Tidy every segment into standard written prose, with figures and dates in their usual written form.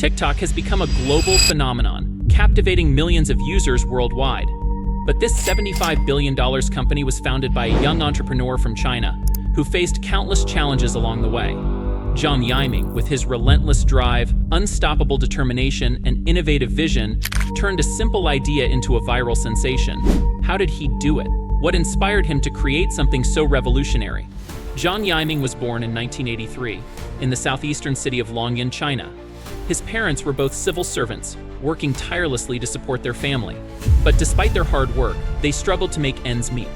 TikTok has become a global phenomenon, captivating millions of users worldwide. But this $75 billion company was founded by a young entrepreneur from China who faced countless challenges along the way. Zhang Yiming, with his relentless drive, unstoppable determination, and innovative vision, turned a simple idea into a viral sensation. How did he do it? What inspired him to create something so revolutionary? Zhang Yiming was born in 1983 in the southeastern city of Longyan, China. His parents were both civil servants, working tirelessly to support their family. But despite their hard work, they struggled to make ends meet.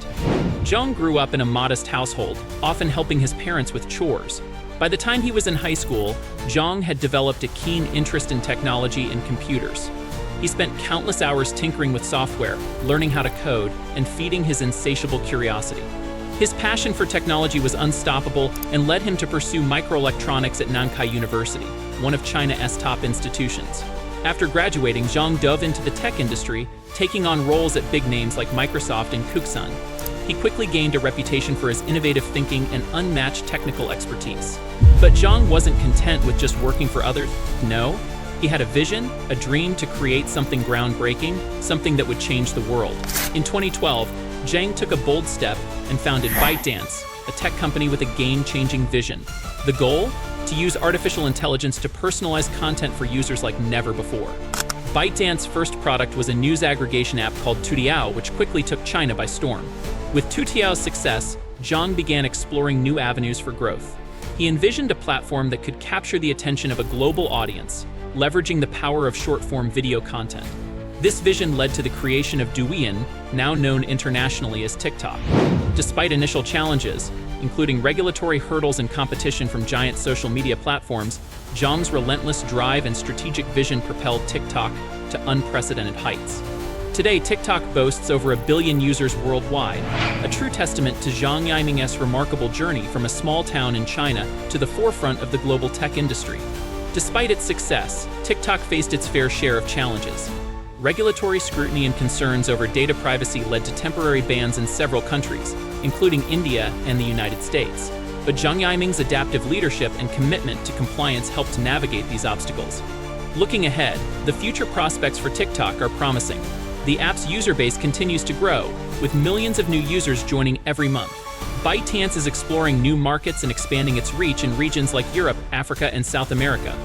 Zhang grew up in a modest household, often helping his parents with chores. By the time he was in high school, Zhang had developed a keen interest in technology and computers. He spent countless hours tinkering with software, learning how to code, and feeding his insatiable curiosity. His passion for technology was unstoppable and led him to pursue microelectronics at Nankai University, one of China's top institutions. After graduating, Zhang dove into the tech industry, taking on roles at big names like Microsoft and Kuxun. He quickly gained a reputation for his innovative thinking and unmatched technical expertise. But Zhang wasn't content with just working for others. No, he had a vision, a dream to create something groundbreaking, something that would change the world. In 2012, Zhang took a bold step and founded ByteDance, a tech company with a game-changing vision. The goal? To use artificial intelligence to personalize content for users like never before. ByteDance's first product was a news aggregation app called Toutiao, which quickly took China by storm. With Toutiao's success, Zhang began exploring new avenues for growth. He envisioned a platform that could capture the attention of a global audience, leveraging the power of short-form video content. This vision led to the creation of Douyin, now known internationally as TikTok. Despite initial challenges, including regulatory hurdles and competition from giant social media platforms, Zhang's relentless drive and strategic vision propelled TikTok to unprecedented heights. Today, TikTok boasts over 1 billion users worldwide, a true testament to Zhang Yiming's remarkable journey from a small town in China to the forefront of the global tech industry. Despite its success, TikTok faced its fair share of challenges. Regulatory scrutiny and concerns over data privacy led to temporary bans in several countries, including India and the United States. But Zhang Yiming's adaptive leadership and commitment to compliance helped navigate these obstacles. Looking ahead, the future prospects for TikTok are promising. The app's user base continues to grow, with millions of new users joining every month. ByteDance is exploring new markets and expanding its reach in regions like Europe, Africa, and South America.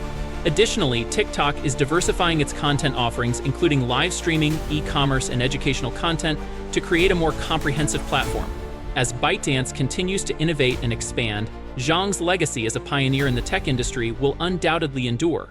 Additionally, TikTok is diversifying its content offerings, including live streaming, e-commerce, and educational content, to create a more comprehensive platform. As ByteDance continues to innovate and expand, Zhang's legacy as a pioneer in the tech industry will undoubtedly endure.